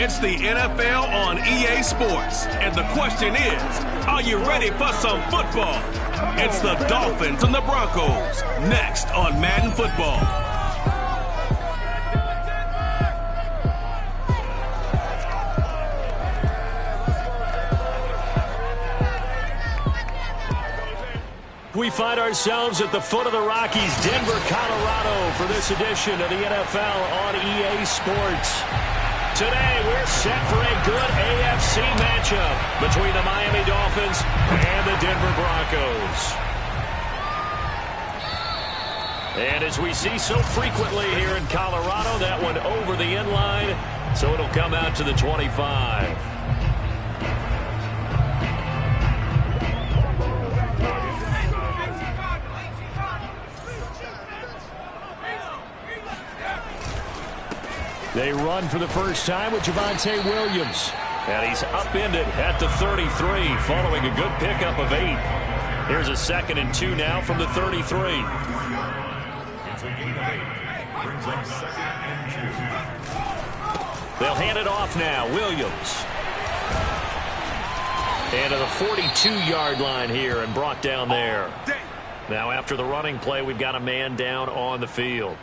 It's the NFL on EA Sports. And the question is, are you ready for some football? It's the Dolphins and the Broncos. Next on Madden Football. We find ourselves at the foot of the Rockies, Denver, Colorado, for this edition of the NFL on EA Sports. Today, we're set for a good AFC matchup between the Miami Dolphins and the Denver Broncos. And as we see so frequently here in Colorado, that one over the end line, so it'll come out to the 25. They run for the first time with Javonte Williams. And he's upended at the 33 following a good pickup of 8. Here's a 2nd and 2 now from the 33. It's a gain of 8. Brings up 2nd and 2. They'll hand it off now. Williams. And to the 42-yard line here and brought down there. Now after the running play, we've got a man down on the field.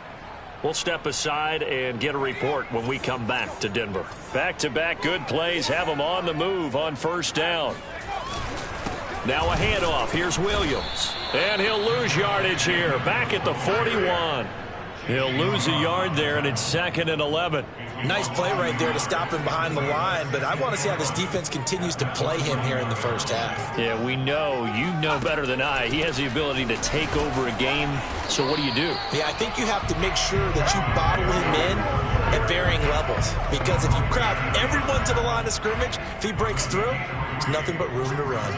We'll step aside and get a report when we come back to Denver. Back-to-back good plays have them on the move on first down. Now a handoff. Here's Williams. And he'll lose yardage here. Back at the 41. He'll lose a yard there, and it's 2nd and 11. Nice play right there to stop him behind the line, but I want to see how this defense continues to play him here in the first half. Yeah, we know. You know better than I. He has the ability to take over a game, so what do you do? Yeah, I think you have to make sure that you bottle him in at varying levels, because if you crowd everyone to the line of scrimmage, if he breaks through, there's nothing but room to run.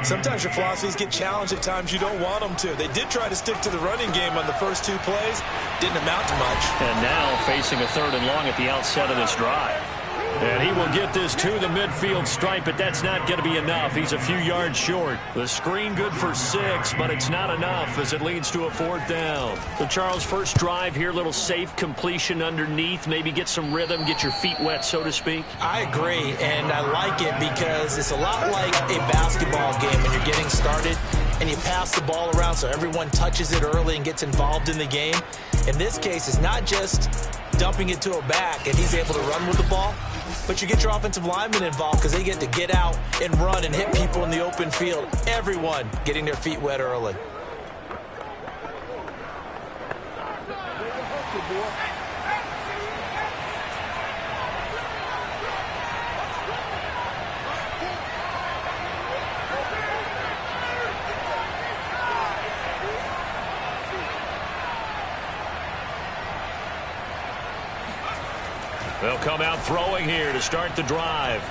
Sometimes your philosophies get challenged at times you don't want them to. They did try to stick to the running game on the first 2 plays. Didn't amount to much. And now facing a 3rd and long at the outset of this drive. And he will get this to the midfield stripe, but that's not going to be enough. He's a few yards short. The screen good for 6, but it's not enough as it leads to a 4th down. So Charles, first drive here, little safe completion underneath. Maybe get some rhythm, get your feet wet, so to speak. I agree, and I like it because it's a lot like a basketball game when you're getting started and you pass the ball around so everyone touches it early and gets involved in the game. In this case, it's not just dumping it to a back and he's able to run with the ball, but you get your offensive linemen involved because they get to get out and run and hit people in the open field. Everyone getting their feet wet early. They'll come out throwing here to start the drive.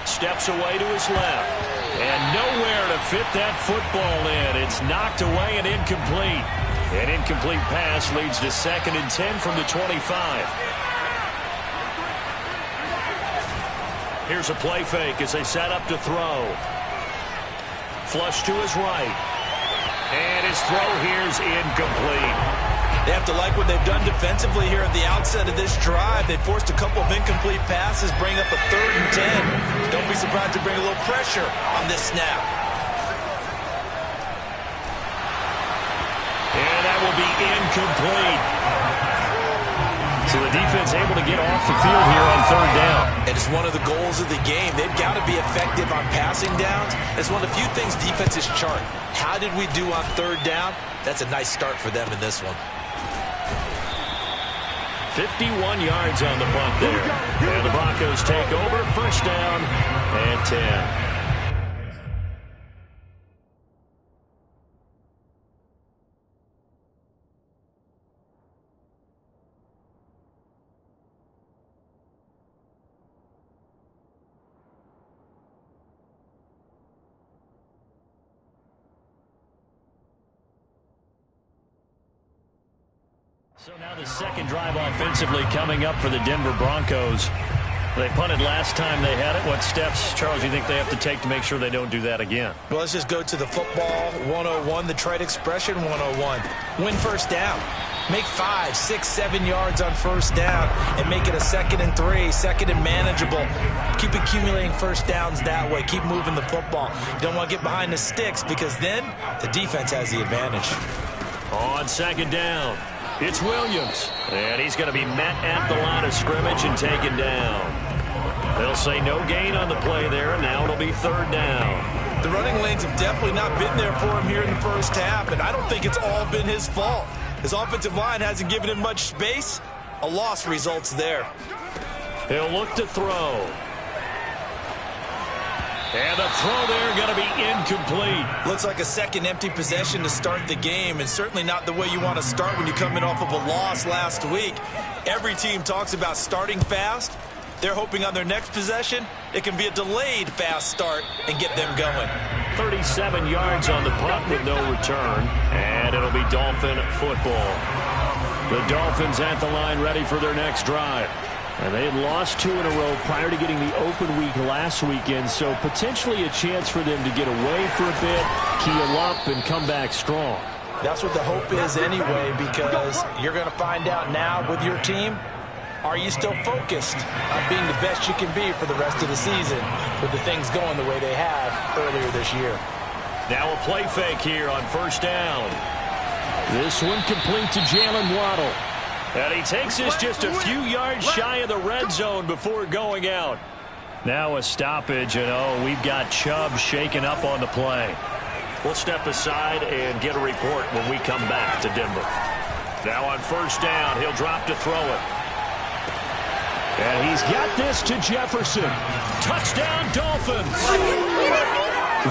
Steps away to his left. And nowhere to fit that football in. It's knocked away and incomplete. An incomplete pass leads to 2nd and 10 from the 25. Here's a play fake as they set up to throw. Flush to his right. And his throw here's incomplete. They have to like what they've done defensively here at the outset of this drive. They forced a couple of incomplete passes, bring up a 3rd and 10. Don't be surprised to bring a little pressure on this snap. And that will be incomplete. So the defense able to get off the field here on 3rd down. And it's one of the goals of the game. They've got to be effective on passing downs. It's one of the few things defenses chart. How did we do on 3rd down? That's a nice start for them in this one. 51 yards on the punt there. And the Broncos take over, 1st down and 10. So now the 2nd drive offensively coming up for the Denver Broncos. They punted last time they had it. What steps, Charles, you think they have to take to make sure they don't do that again? Well, let's just go to the football 101, the trade expression 101. Win first down. Make 5, 6, 7 yards on first down and make it a 2nd and 3, 2nd and manageable. Keep accumulating first downs that way. Keep moving the football. You don't want to get behind the sticks because then the defense has the advantage. On 2nd down, it's Williams. And he's going to be met at the line of scrimmage and taken down. They'll say no gain on the play there, and now it'll be 3rd down. The running lanes have definitely not been there for him here in the first half, and I don't think it's all been his fault. His offensive line hasn't given him much space. A loss results there. He'll look to throw. And the throw there going to be incomplete. Looks like a second empty possession to start the game, and certainly not the way you want to start when you're coming off of a loss last week. Every team talks about starting fast. They're hoping on their next possession, it can be a delayed fast start and get them going. 37 yards on the punt with no return, and it'll be Dolphin football. The Dolphins at the line ready for their next drive. And they had lost 2 in a row prior to getting the open week last weekend, so potentially a chance for them to get away for a bit, keel up, and come back strong. That's what the hope is anyway, because you're going to find out now with your team, are you still focused on being the best you can be for the rest of the season with the things going the way they have earlier this year? Now a play fake here on first down. This one complete to Jalen Waddle. And he takes this just a few yards shy of the red zone before going out. Now a stoppage, and we've got Chubb shaken up on the play. We'll step aside and get a report when we come back to Denver. Now on first down, he'll drop to throw it. And he's got this to Jefferson. Touchdown, Dolphins.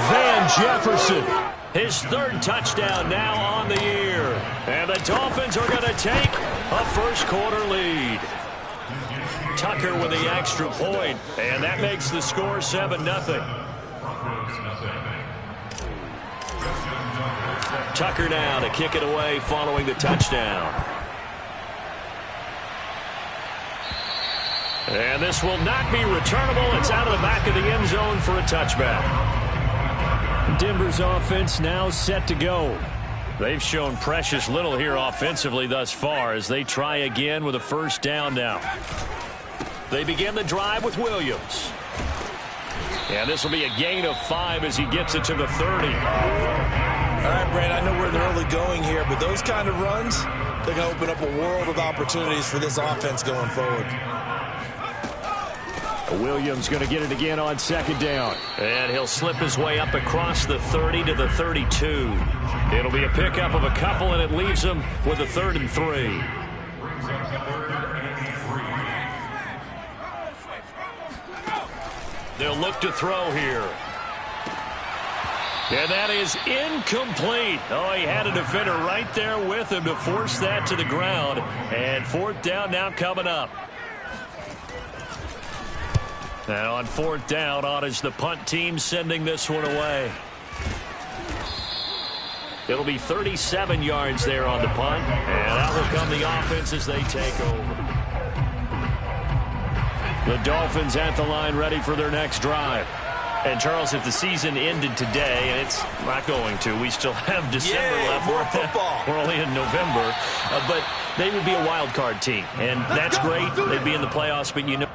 Van Jefferson. His 3rd touchdown now on the year. And the Dolphins are going to take a first-quarter lead. Tucker with the extra point, and that makes the score 7-0. Tucker now to kick it away following the touchdown. And this will not be returnable. It's out of the back of the end zone for a touchback. Denver's offense now set to go. They've shown precious little here offensively thus far as they try again with a first down now. They begin the drive with Williams. And this will be a gain of 5 as he gets it to the 30. All right, Brand, I know we're in the early going here, but those kind of runs, they're going to open up a world of opportunities for this offense going forward. Williams going to get it again on 2nd down. And he'll slip his way up across the 30 to the 32. It'll be a pickup of a couple, and it leaves him with a 3rd and 3. They'll look to throw here. And that is incomplete. He had a defender right there with him to force that to the ground. And 4th down now coming up. And on 4th down, on is the punt team sending this one away. It'll be 37 yards there on the punt. And out will come the offense as they take over. The Dolphins at the line ready for their next drive. And, Charles, if the season ended today, and it's not going to, we still have December left. More football. We're only in November. But they would be a wild card team. And that's great. They'd be in the playoffs, but you know.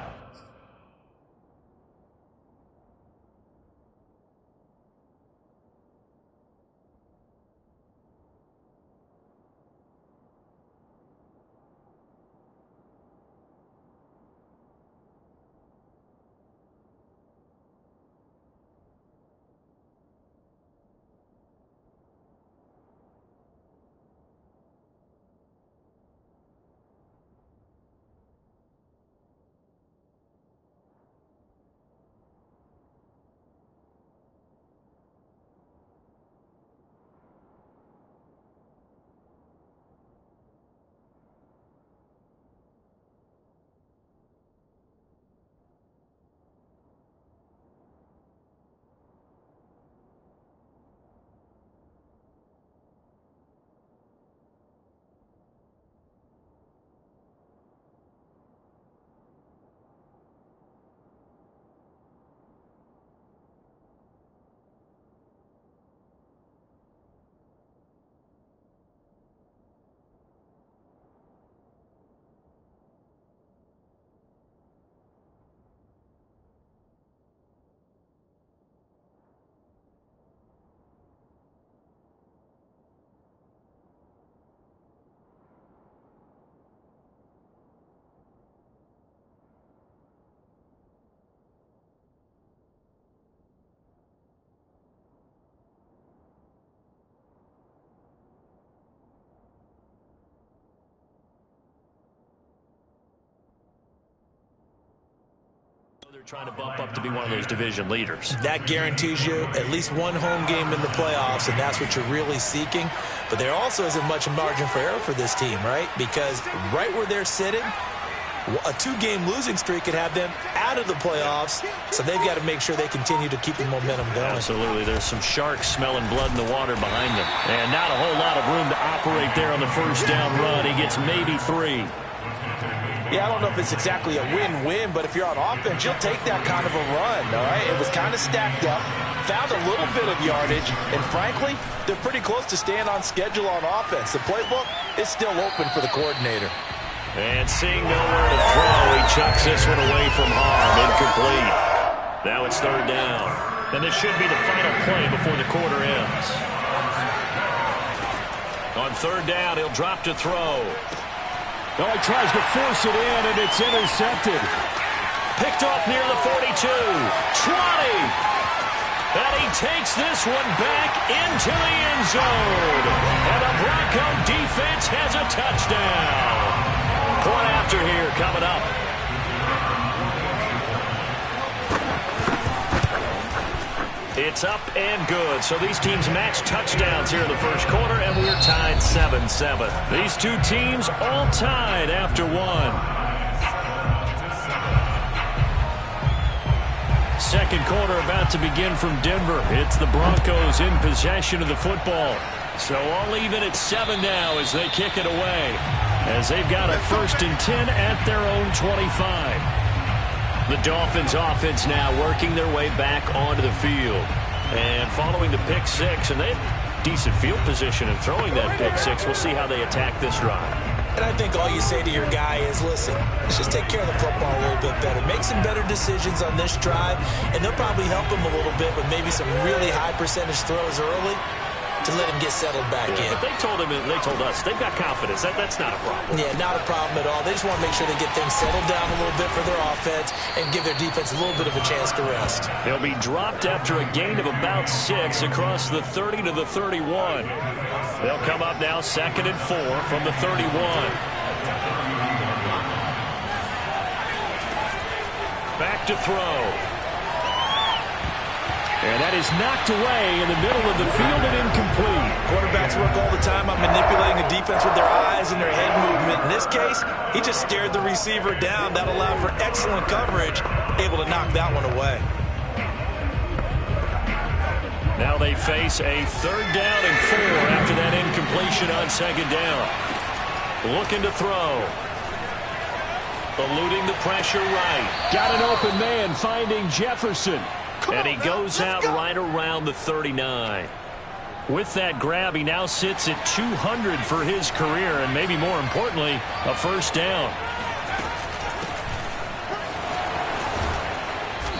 They're trying to bump up to be one of those division leaders. That guarantees you at least one home game in the playoffs, and that's what you're really seeking. But there also isn't much margin for error for this team, right? Because right where they're sitting, a 2-game losing streak could have them out of the playoffs, so they've got to make sure they continue to keep the momentum going. Absolutely. There's some sharks smelling blood in the water behind them. And not a whole lot of room to operate there on the first down run. He gets maybe 3. Yeah, I don't know if it's exactly a win-win, but if you're on offense, you'll take that kind of a run, all right? It was kind of stacked up, found a little bit of yardage, and frankly, they're pretty close to staying on schedule on offense. The playbook is still open for the coordinator. And seeing nowhere to throw, he chucks this one away from harm. Incomplete. Now it's 3rd down. And this should be the final play before the quarter ends. On 3rd down, he'll drop to throw. Oh, he tries to force it in, and it's intercepted. Picked off near the 42. 20. And he takes this one back into the end zone. And the Bronco defense has a touchdown. Point after here coming up. It's up and good. So these teams match touchdowns here in the first quarter, and we're tied 7-7. These two teams all tied after 1. Second quarter about to begin from Denver. It's the Broncos in possession of the football. So all even at 7 now as they kick it away, as they've got a 1st and 10 at their own 25. The Dolphins offense now working their way back onto the field. And following the pick 6, and they have decent field position in throwing that pick 6. We'll see how they attack this drive. And I think all you say to your guy is, listen, let's just take care of the football a little bit better. Make some better decisions on this drive, and they'll probably help him a little bit with maybe some really high percentage throws early to let him get settled back in. But they told us, they've got confidence. That's not a problem. Yeah, not a problem at all. They just want to make sure they get things settled down a little bit for their offense and give their defense a little bit of a chance to rest. He'll be dropped after a gain of about 6 across the 30 to the 31. They'll come up now 2nd and 4 from the 31. Back to throw. And that is knocked away in the middle of the field and incomplete. Quarterbacks work all the time on manipulating the defense with their eyes and their head movement. In this case, he just stared the receiver down. That allowed for excellent coverage, able to knock that one away. Now they face a 3rd down and 4 after that incompletion on 2nd down. Looking to throw. Eluding the pressure right. Got an open man finding Jefferson. And he goes out right around the 39. With that grab, he now sits at 200 for his career, and maybe more importantly, a 1st down.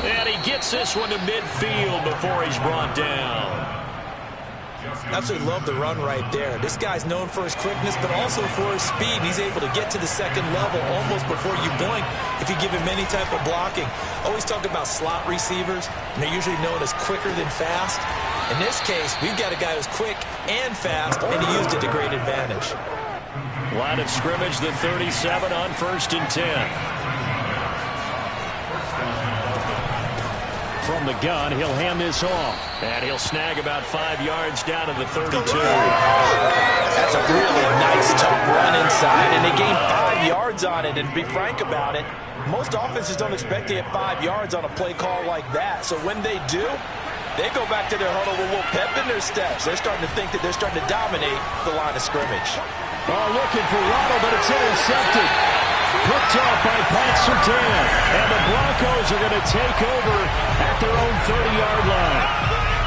And he gets this one to midfield before he's brought down. Absolutely love the run right there. This guy's known for his quickness, but also for his speed. He's able to get to the 2nd level almost before you blink if you give him any type of blocking. Always talk about slot receivers, and they're usually known as quicker than fast. In this case, we've got a guy who's quick and fast, and he used it to great advantage. Line of scrimmage, the 37 on 1st and 10. From the gun, he'll hand this off. And he'll snag about 5 yards down to the 32. That's a really nice, tough run inside, and they gained 5 yards on it. And to be frank about it, most offenses don't expect to get 5 yards on a play call like that. So when they do, they go back to their huddle with a little pep in their steps. They're starting to think that they're starting to dominate the line of scrimmage. Oh, looking for Waddle, but it's intercepted. Picked off by Pat Surtain. And the Broncos are going to take over at their own 30-yard line.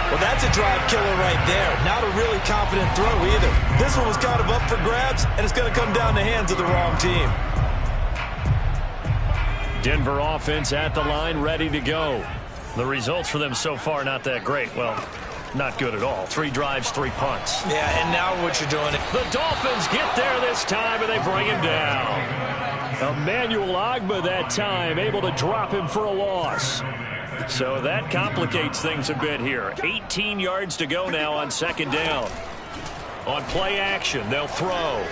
Well, that's a drive killer right there. Not a really confident throw either. This one was kind of up for grabs, and it's going to come down the hands of the wrong team. Denver offense at the line, ready to go. The results for them so far not that great. Well, not good at all. 3 drives, 3 punts. Yeah, and now what you're doing. The Dolphins get there this time, and they bring him down. Emmanuel Ogbah that time, able to drop him for a loss. So that complicates things a bit here. 18 yards to go now on 2nd down. On play action, they'll throw.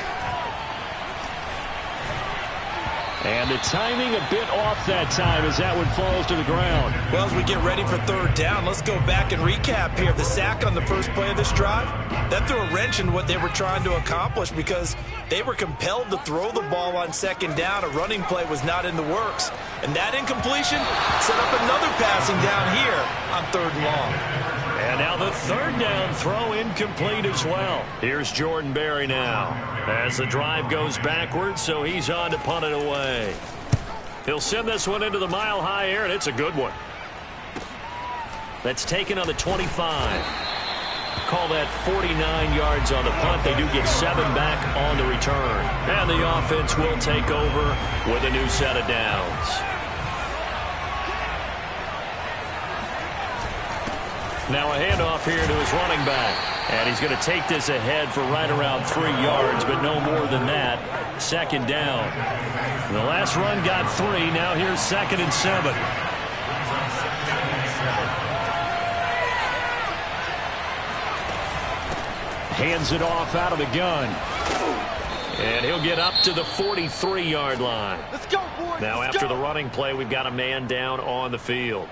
And the timing a bit off that time as that one falls to the ground. Well, as we get ready for third down, let's go back and recap here. The sack on the first play of this drive, that threw a wrench in what they were trying to accomplish because they were compelled to throw the ball on second down. A running play was not in the works. And that incompletion set up another passing down here on third and long. And now the third down throw incomplete as well. Here's Jordan Berry now as the drive goes backwards, so he's on to punt it away. He'll send this one into the mile-high air, and it's a good one. That's taken on the 25. Call that 49 yards on the punt. They do get 7 back on the return. And the offense will take over with a new set of downs. Now a handoff here to his running back. And he's going to take this ahead for right around 3 yards, but no more than that. Second down. The last run got 3. Now here's 2nd and 7. Hands it off out of the gun. And he'll get up to the 43-yard line. Let's go, boys. Now after the running play, we've got a man down on the field.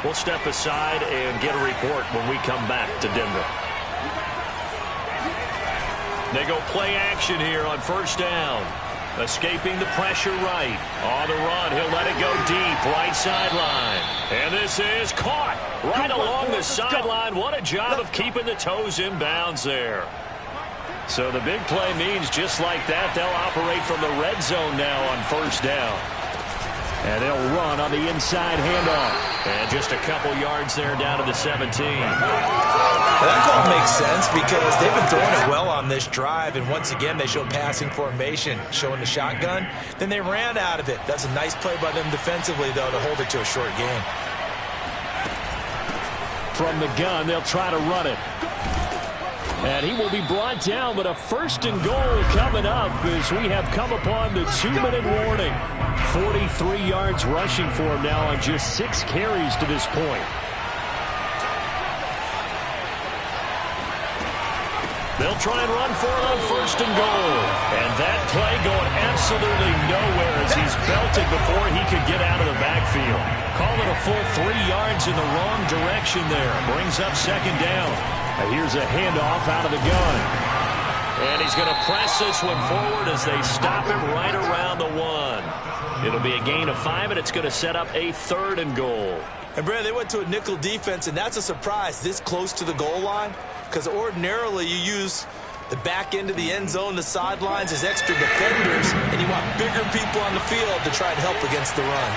We'll step aside and get a report when we come back to Denver. They go play action here on first down. Escaping the pressure right. On the run, he'll let it go deep, right sideline. And this is caught right along the sideline. What a job of keeping the toes in bounds there. So the big play means just like that, they'll operate from the red zone now on first down. And they'll run on the inside handoff. And just a couple yards there down to the 17. Well, that call makes sense because they've been throwing it well on this drive, and once again they show passing formation, showing the shotgun. Then they ran out of it. That's a nice play by them defensively, though, to hold it to a short game. From the gun, they'll try to run it. And he will be brought down, but a 1st and goal coming up as we have come upon the 2-minute warning. 43 yards rushing for him now on just 6 carries to this point. They'll try and run for it on 1st and goal. And that play going absolutely nowhere as he's belted before he could get out of the backfield. Call it a full 3 yards in the wrong direction there. Brings up 2nd down. Here's a handoff out of the gun. And he's going to press this one forward as they stop him right around the 1. It'll be a gain of 5, and it's going to set up a 3rd and goal. And, Brad, they went to a nickel defense, and that's a surprise this close to the goal line because ordinarily you use the back end of the end zone, the sidelines as extra defenders, and you want bigger people on the field to try and help against the run.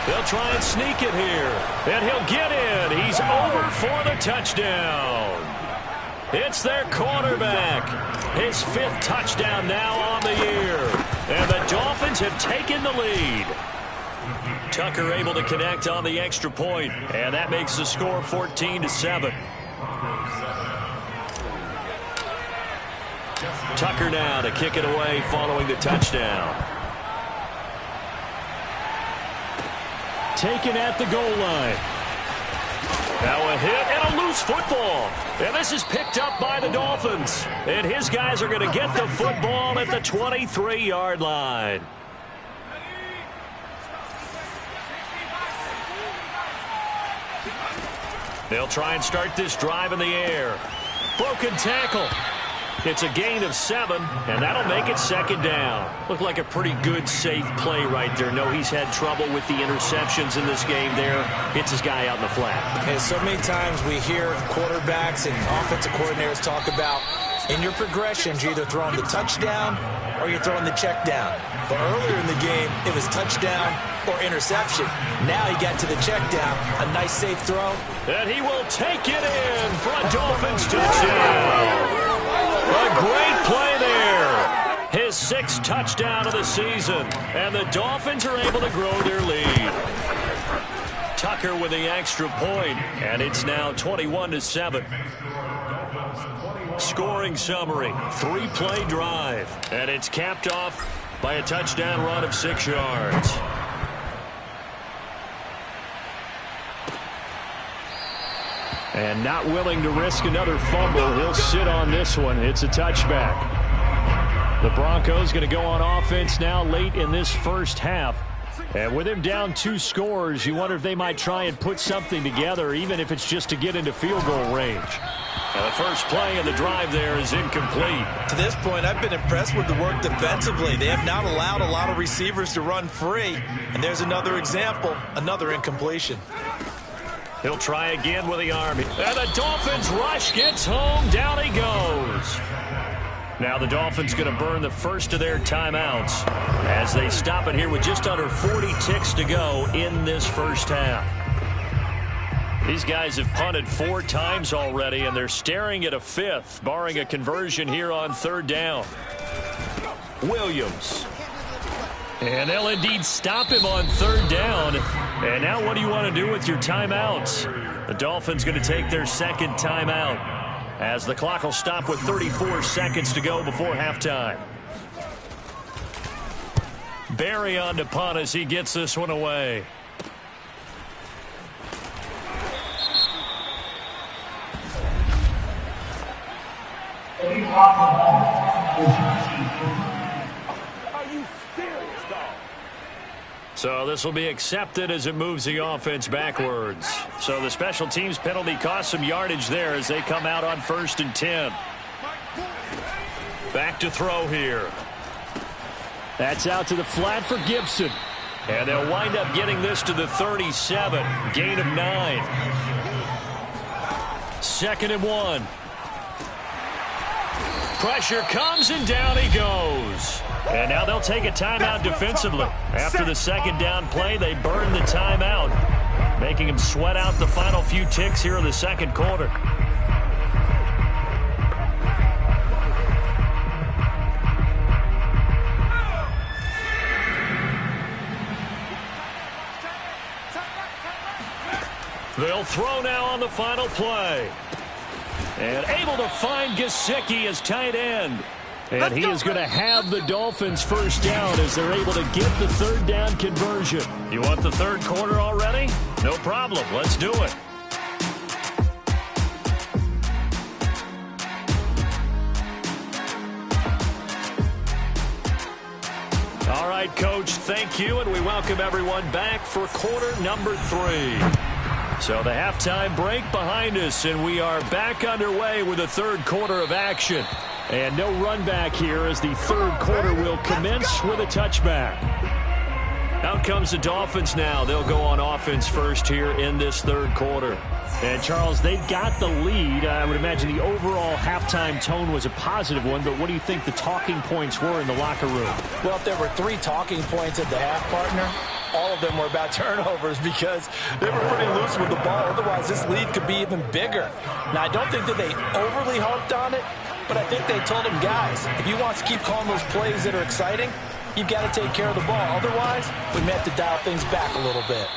They'll try and sneak it here. And he'll get in. He's over for the touchdown. It's their quarterback. His 5th touchdown now on the year. And the Dolphins have taken the lead. Tucker able to connect on the extra point. And that makes the score 14-7. Tucker now to kick it away following the touchdown. Taken at the goal line. Now a hit and a loose football. And this is picked up by the Dolphins. And his guys are going to get the football at the 23-yard line. They'll try and start this drive in the air. Broken tackle. It's a gain of 7, and that'll make it 2nd down. Looked like a pretty good, safe play right there. No, he's had trouble with the interceptions in this game there. Hits his guy out in the flat. And so many times we hear quarterbacks and offensive coordinators talk about in your progressions, you're either throwing the touchdown or you're throwing the check down. But earlier in the game, it was touchdown or interception. Now he got to the check down. A nice, safe throw. And he will take it in for a Dolphins touchdown. A great play there. His 6th touchdown of the season. And the Dolphins are able to grow their lead. Tucker with the extra point. And it's now 21-7. Scoring summary. 3-play drive. And it's capped off by a touchdown run of 6 yards. And not willing to risk another fumble. He'll sit on this one. It's a touchback. The Broncos going to go on offense now late in this first half. And with him down 2 scores, you wonder if they might try and put something together, even if it's just to get into field goal range. Now the first play of the drive there is incomplete. To this point, I've been impressed with the work defensively. They have not allowed a lot of receivers to run free. And there's another example, another incompletion. He'll try again with the arm. And the Dolphins rush gets home. Down he goes. Now the Dolphins going to burn the first of their timeouts as they stop it here with just under 40 ticks to go in this first half. These guys have punted 4 times already, and they're staring at a 5th, barring a conversion here on 3rd down. Williams. And they'll indeed stop him on 3rd down. And now what do you want to do with your timeouts? The Dolphins going to take their 2nd timeout as the clock will stop with 34 seconds to go before halftime. Barry on to punt as he gets this one away. So this will be accepted as it moves the offense backwards. So the special teams penalty cost some yardage there as they come out on 1st and 10. Back to throw here. That's out to the flat for Gibson. And they'll wind up getting this to the 37. Gain of 9. 2nd and 1. Pressure comes and down he goes. And now they'll take a timeout defensively. After the 2nd down play, they burn the timeout, making them sweat out the final few ticks here in the 2nd quarter. They'll throw now on the final play. And able to find Gesicki as tight end. And he is going to have the Dolphins first down as they're able to get the 3rd down conversion. You want the 3rd quarter already? No problem. Let's do it. All right, Coach, thank you, and we welcome everyone back for quarter number 3. So the halftime break behind us, and we are back underway with the 3rd quarter of action. And no run back here as the 3rd quarter will commence with a touchback. Out comes the Dolphins now. They'll go on offense first here in this 3rd quarter. And, Charles, they've got the lead. I would imagine the overall halftime tone was a positive one, but what do you think the talking points were in the locker room? Well, if there were 3 talking points at the half, partner, all of them were about turnovers because they were pretty loose with the ball. Otherwise, this lead could be even bigger. Now, I don't think that they overly harped on it, but I think they told them, guys, if you want to keep calling those plays that are exciting, you've got to take care of the ball. Otherwise, we may have to dial things back a little bit.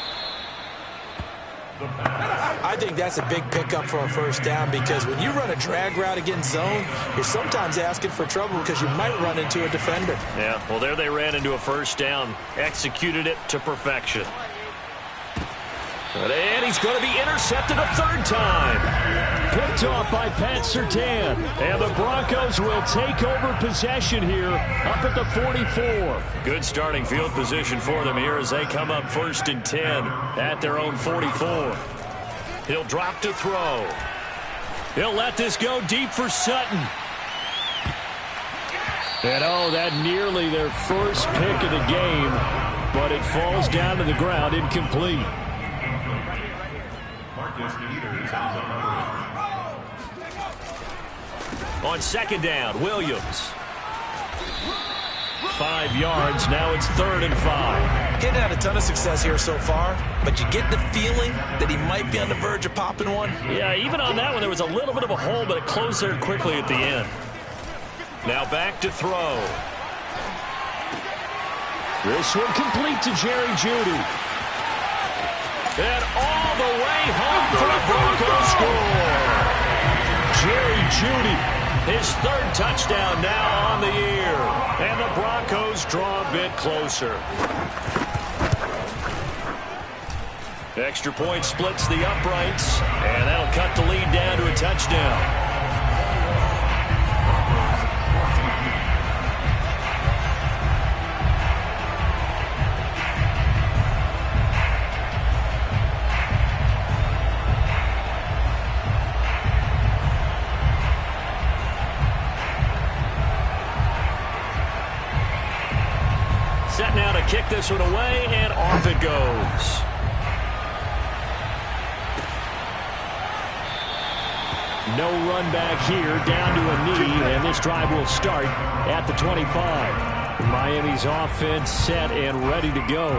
I think that's a big pickup for a 1st down because when you run a drag route against zone, you're sometimes asking for trouble because you might run into a defender. Yeah, well, there they ran into a 1st down, executed it to perfection. And he's going to be intercepted a 3rd time. Picked off by Pat Surtain. And the Broncos will take over possession here up at the 44. Good starting field position for them here as they come up 1st and 10 at their own 44. He'll drop to throw. He'll let this go deep for Sutton. And, oh, that nearly their first pick of the game, but it falls down to the ground incomplete. On 2nd down, Williams. 5 yards. Now it's 3rd and 5. He hadn't had a ton of success here so far, but you get the feeling that he might be on the verge of popping one. Yeah, even on that one, there was a little bit of a hole, but it closed there quickly at the end. Now back to throw. This one complete to Jerry Jeudy. And all the way home for the Broncos score. Jerry Jeudy, his 3rd touchdown now on the year. And the Broncos draw a bit closer. Extra point splits the uprights, and that'll cut the lead down to a touchdown. kick this one away, and off it goes. No run back here, down to a knee, and this drive will start at the 25. Miami's offense set and ready to go.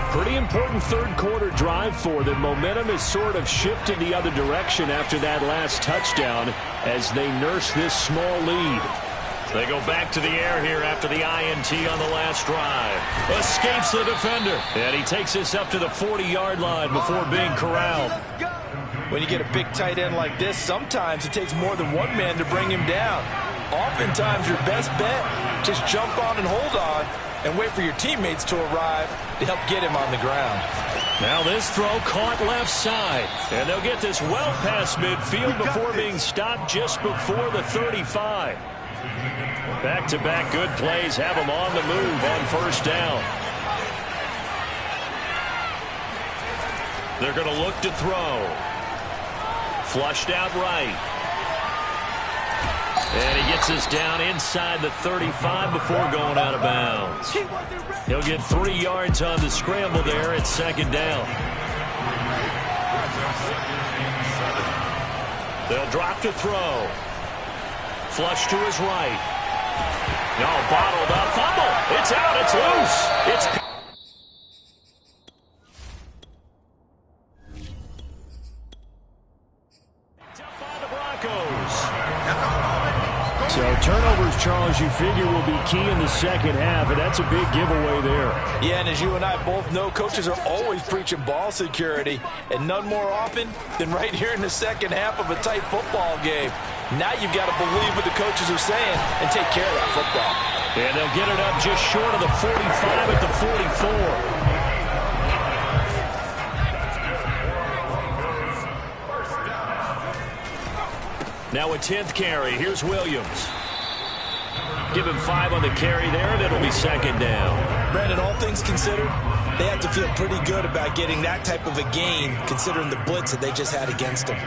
Pretty important third-quarter drive for them. Momentum has sort of shifted the other direction after that last touchdown as they nurse this small lead. They go back to the air here after the INT on the last drive. Escapes the defender, and he takes this up to the 40-yard line before being corralled. When you get a big tight end like this, sometimes it takes more than one man to bring him down. Oftentimes, your best bet, just jump on and hold on and wait for your teammates to arrive to help get him on the ground. Now this throw caught left side, and they'll get this well past midfield before being stopped just before the 35. Back-to-back good plays have them on the move on first down. They're going to look to throw. Flushed out right. And he gets us down inside the 35 before going out of bounds. He'll get 3 yards on the scramble there at second down. They'll drop to throw. Flush to his right. No, bottled up. Fumble. It's out. It's loose. It's So turnovers, Charles, you figure will be key in the second half, and that's a big giveaway there. Yeah, and as you and I both know, coaches are always preaching ball security, and none more often than right here in the second half of a tight football game. Now you've got to believe what the coaches are saying and take care of that football. And they'll get it up just short of the 45 at the 44. Now a 10th carry. Here's Williams. Give him 5 on the carry there, and it'll be second down. Brandon, all things considered, they have to feel pretty good about getting that type of a gain, considering the blitz that they just had against them.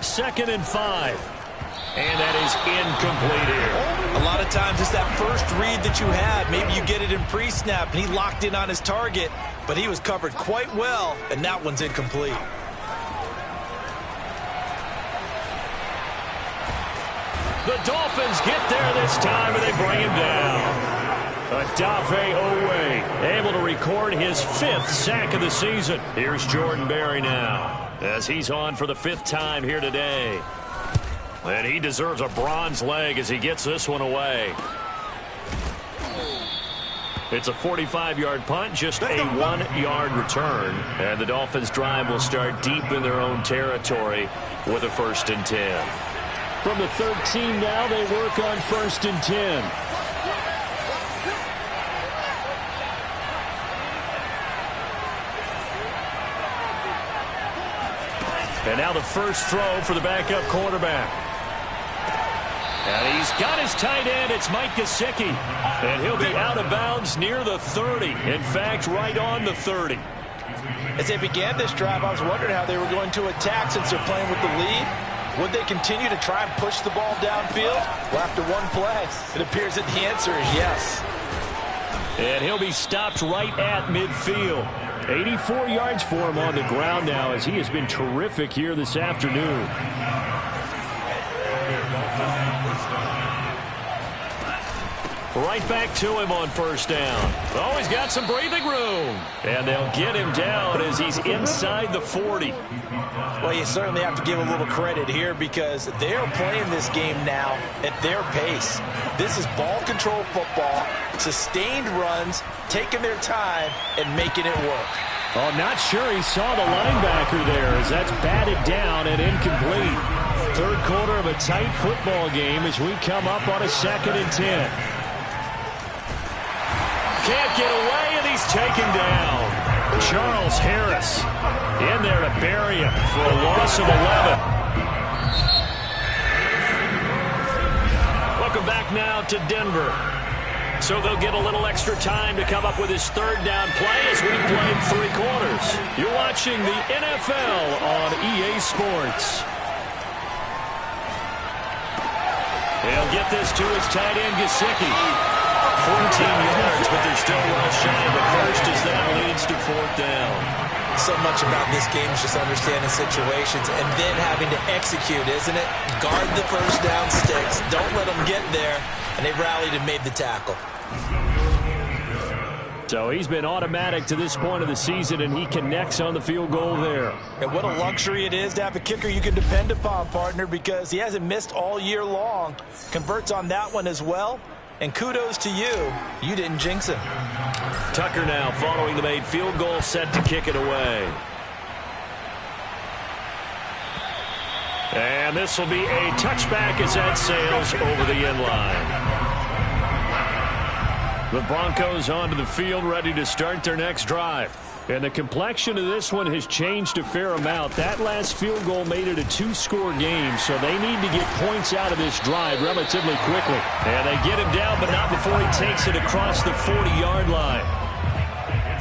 2nd and 5. And that is incomplete here. A lot of times it's that first read that you had. Maybe you get it in pre-snap, and he locked in on his target, but he was covered quite well, and that one's incomplete. The Dolphins get there this time, and they bring him down. Odafe Owe able to record his 5th sack of the season. Here's Jordan Berry now, as he's on for the 5th time here today. And he deserves a bronze leg as he gets this one away. It's a 45-yard punt, just a 1-yard return. And the Dolphins drive will start deep in their own territory with a 1st and 10. From the 13 now, they work on 1st and 10. And now the first throw for the backup quarterback. And he's got his tight end. It's Mike Gesicki. And he'll be out of bounds near the 30. In fact, right on the 30. As they began this drive, I was wondering how they were going to attack since they're playing with the lead. Would they continue to try and push the ball downfield? Well, after one play, it appears that the answer is yes. And he'll be stopped right at midfield. 84 yards for him on the ground now, as he has been terrific here this afternoon. Right back to him on first down. Oh, he's got some breathing room. And they'll get him down as he's inside the 40. Well, you certainly have to give a little credit here because they're playing this game now at their pace. This is ball control football, sustained runs, taking their time, and making it work. Oh, not sure he saw the linebacker there as that's batted down and incomplete. 3rd quarter of a tight football game as we come up on a 2nd and 10. Can't get away, and he's taken down. Charles Harris in there to bury him for a loss of 11. Welcome back now to Denver. So they'll get a little extra time to come up with his 3rd down play as we played 3 quarters. You're watching the NFL on EA Sports. He'll get this to his tight end, Gesicki. 14 yards, but they're still well shy of the first as that leads to 4th down. So much about this game is just understanding situations and then having to execute, isn't it? Guard the first down sticks. Don't let them get there. And they rallied and made the tackle. So he's been automatic to this point of the season, and he connects on the field goal there. And what a luxury it is to have a kicker you can depend upon, partner, because he hasn't missed all year long. Converts on that one as well. And kudos to you. You didn't jinx him. Tucker now following the made field goal, set to kick it away. And this will be a touchback as that sails over the end line. The Broncos onto the field, ready to start their next drive. And the complexion of this one has changed a fair amount. That last field goal made it a 2-score game, so they need to get points out of this drive relatively quickly. And they get him down, but not before he takes it across the 40-yard line.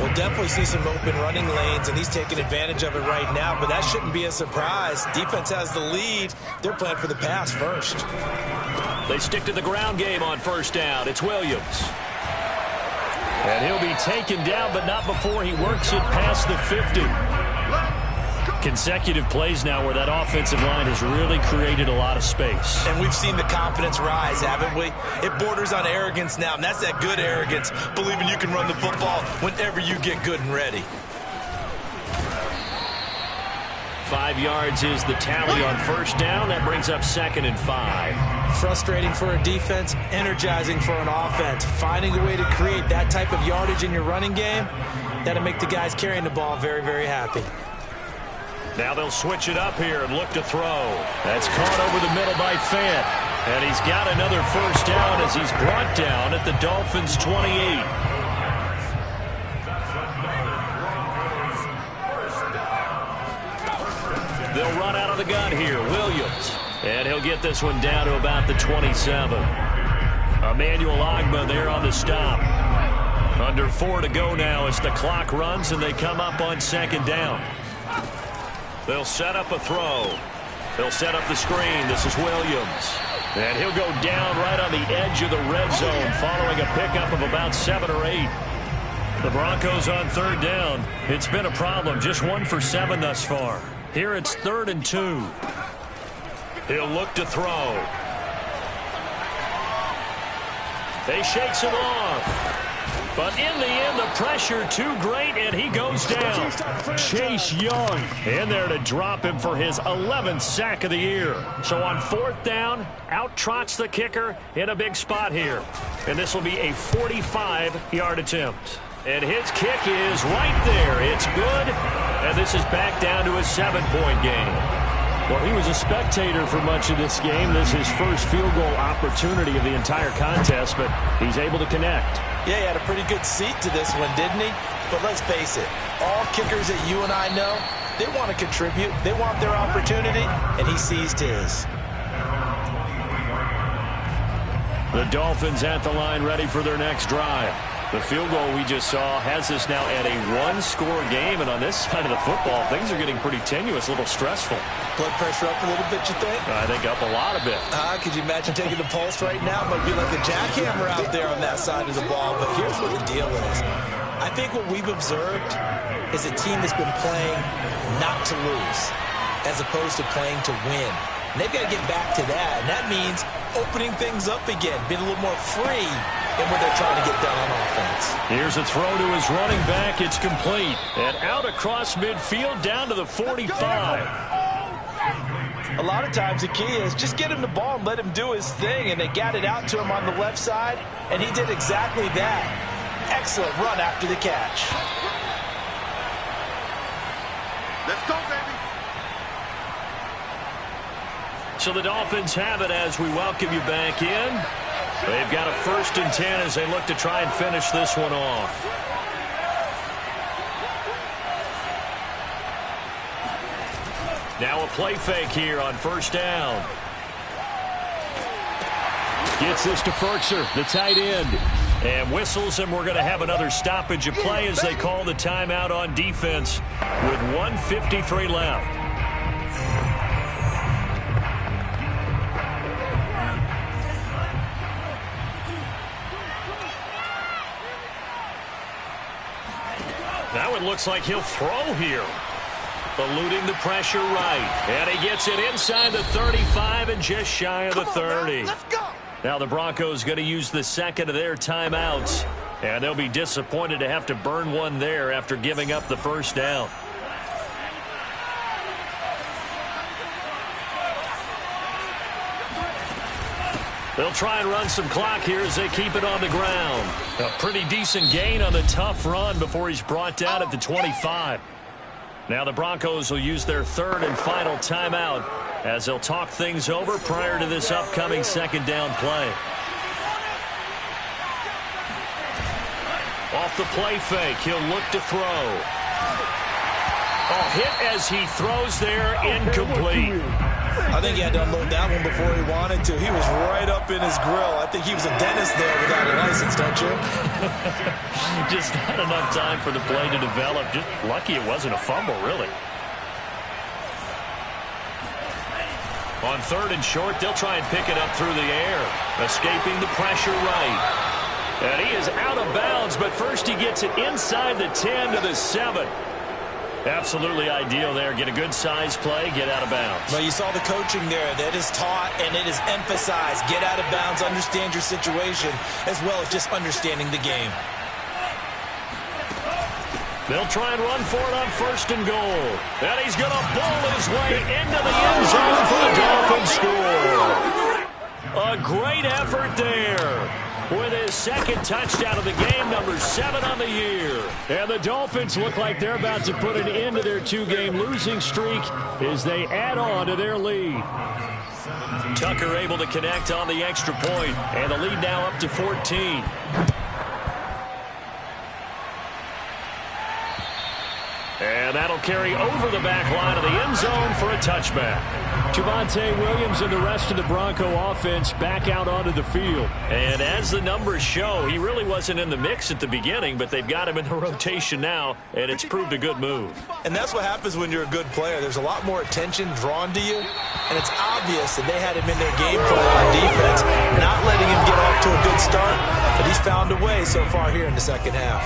We'll definitely see some open running lanes, and he's taking advantage of it right now, but that shouldn't be a surprise. Defense has the lead. They're playing for the pass first. They stick to the ground game on 1st down. It's Williams. And he'll be taken down, but not before he works it past the 50. Consecutive plays now where that offensive line has really created a lot of space. And we've seen the confidence rise, haven't we? It borders on arrogance now, and that's that good arrogance, believing you can run the football whenever you get good and ready. 5 yards is the tally on 1st down. That brings up 2nd and 5. Frustrating for a defense, energizing for an offense. Finding a way to create that type of yardage in your running game, that'll make the guys carrying the ball very, very happy. Now they'll switch it up here and look to throw. That's caught over the middle by Fant. And he's got another 1st down as he's brought down at the Dolphins' 28. They'll run out of the gun here. Williams. And he'll get this one down to about the 27. Emmanuel Ogbah there on the stop. Under 4 to go now as the clock runs and they come up on 2nd down. They'll set up a throw. They'll set up the screen. This is Williams. And he'll go down right on the edge of the red zone following a pickup of about 7 or 8. The Broncos on 3rd down. It's been a problem. Just 1 for 7 thus far. Here it's 3rd and 2. He'll look to throw. They shakes him off. But in the end, the pressure too great, and he goes down. Chase Young in there to drop him for his 11th sack of the year. So on 4th down, out trots the kicker in a big spot here. And this will be a 45-yard attempt. And his kick is right there. It's good. And this is back down to a 7-point game. Well, he was a spectator for much of this game. This is his first field goal opportunity of the entire contest, but he's able to connect. Yeah, he had a pretty good seat to this one, didn't he? But let's face it, all kickers that you and I know, they want to contribute. They want their opportunity, and he seized his. The Dolphins at the line ready for their next drive. The field goal we just saw has us now at a 1-score game, and on this side of the football, things are getting pretty tenuous, a little stressful. Blood pressure up a little bit, you think? I think up a lot a bit. Could you imagine taking the pulse right now? Might be like a jackhammer out there on that side of the ball, but here's what the deal is. I think what we've observed is a team that's been playing not to lose as opposed to playing to win. And they've got to get back to that, and that means opening things up again, being a little more free in what they're trying to get done on offense. Here's a throw to his running back. It's complete. And out across midfield down to the 45. A lot of times the key is just get him the ball and let him do his thing, and they got it out to him on the left side, and he did exactly that. Excellent run after the catch. Let's go, baby. So the Dolphins have it as we welcome you back in. They've got a 1st and 10 as they look to try and finish this one off. Now a play fake here on 1st down. Gets this to Ferkser, the tight end. And whistles, and we're going to have another stoppage of play as they call the timeout on defense with 1:53 left. Now it looks like he'll throw here. Eluding the pressure right. And he gets it inside the 35 and just shy of the 30. Let's go. Now the Broncos going to use the second of their timeouts. And they'll be disappointed to have to burn one there after giving up the first down. They'll try and run some clock here as they keep it on the ground. A pretty decent gain on the tough run before he's brought down at the 25. Now the Broncos will use their third and final timeout as they'll talk things over prior to this upcoming second down play. Off the play fake, he'll look to throw. Oh, hit as he throws there, incomplete. I think he had to unload that one before he wanted to. He was right up in his grill. I think he was a dentist there without a license, don't you? Just not enough time for the play to develop. Just lucky it wasn't a fumble, really. On third and short, they'll try and pick it up through the air. Escaping the pressure right. And he is out of bounds, but first he gets it inside the 10 to the 7. Absolutely ideal there. Get a good size play, get out of bounds. Well, you saw the coaching there. That is taught and it is emphasized. Get out of bounds, understand your situation, as well as just understanding the game. They'll try and run for it on first and goal. And he's going to bowl his way into the end zone for the Dolphins score. A great effort there. With his second touchdown of the game, number 7 on the year. And the Dolphins look like they're about to put an end to their 2-game losing streak as they add on to their lead. Tucker able to connect on the extra point, and the lead now up to 14. And that'll carry over the back line of the end zone for a touchback. Javonte Williams and the rest of the Bronco offense back out onto the field. And as the numbers show, he really wasn't in the mix at the beginning, but they've got him in the rotation now, and it's proved a good move. And that's what happens when you're a good player. There's a lot more attention drawn to you, and it's obvious that they had him in their game plan on defense, not letting him get off to a good start, but he's found a way so far here in the second half.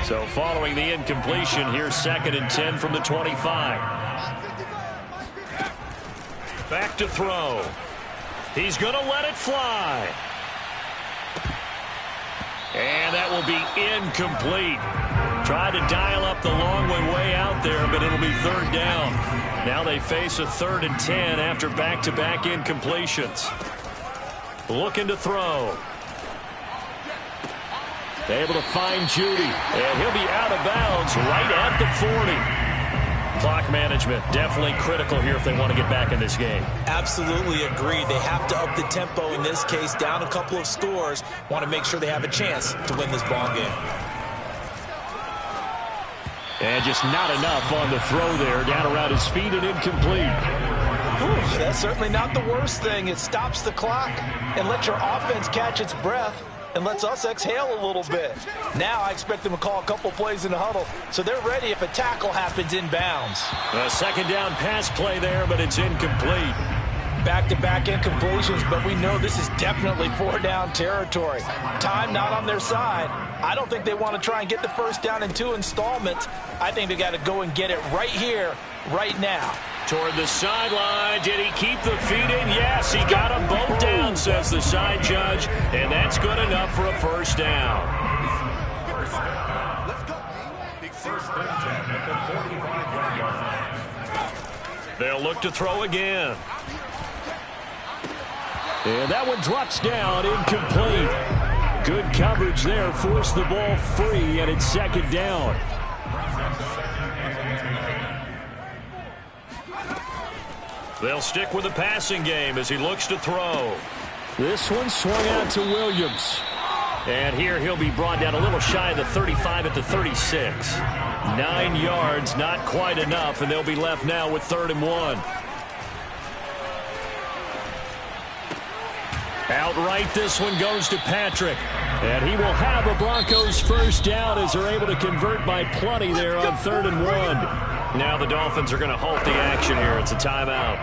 So following the incompletion, here's 2nd and 10 from the 25. Back to throw. He's going to let it fly. And that will be incomplete. Tried to dial up the long way out there, but it'll be third down. Now they face a 3rd and 10 after back-to-back incompletions. Looking to throw. Able to find Judy, and he'll be out of bounds right at the 40. Clock management definitely critical here if they want to get back in this game. Absolutely agreed. They have to up the tempo in this case, down a couple of scores. Want to make sure they have a chance to win this ball game. And just not enough on the throw there, down around his feet and incomplete. Whew, that's certainly not the worst thing. It stops the clock and lets your offense catch its breath and lets us exhale a little bit. Now I expect them to call a couple plays in the huddle, so they're ready if a tackle happens in bounds. A second down pass play there, but it's incomplete. Back-to-back incompletions, but we know this is definitely 4-down territory. Time not on their side. I don't think they want to try and get the first down in 2 installments. I think they got to go and get it right here, right now. Toward the sideline. Did he keep the feet in? Yes, he got them both down, says the side judge, and that's good enough for a first down. They'll look to throw again. And that one drops down, incomplete. Good coverage there, forced the ball free, and it's 2nd down. They'll stick with the passing game as he looks to throw. This one swung out to Williams. And here he'll be brought down a little shy of the 35 at the 36. 9 yards, not quite enough, and they'll be left now with 3rd and 1. Outright, this one goes to Patrick. And he will have a Broncos first down as they're able to convert by plenty there on 3rd and 1. Now the Dolphins are going to halt the action here. It's a timeout.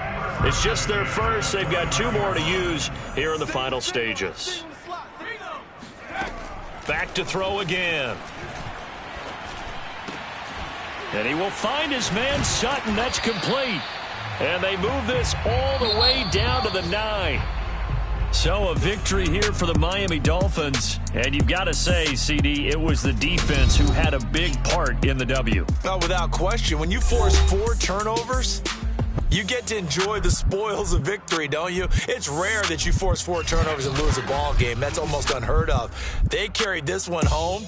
It's just their first. They've got 2 more to use here in the final stages. Back to throw again. And he will find his man Sutton. That's complete. And they move this all the way down to the 9. So a victory here for the Miami Dolphins. And you've got to say, CD, it was the defense who had a big part in the W. Oh, without question. When you force 4 turnovers, you get to enjoy the spoils of victory, don't you? It's rare that you force 4 turnovers and lose a ball game. That's almost unheard of. They carried this one home.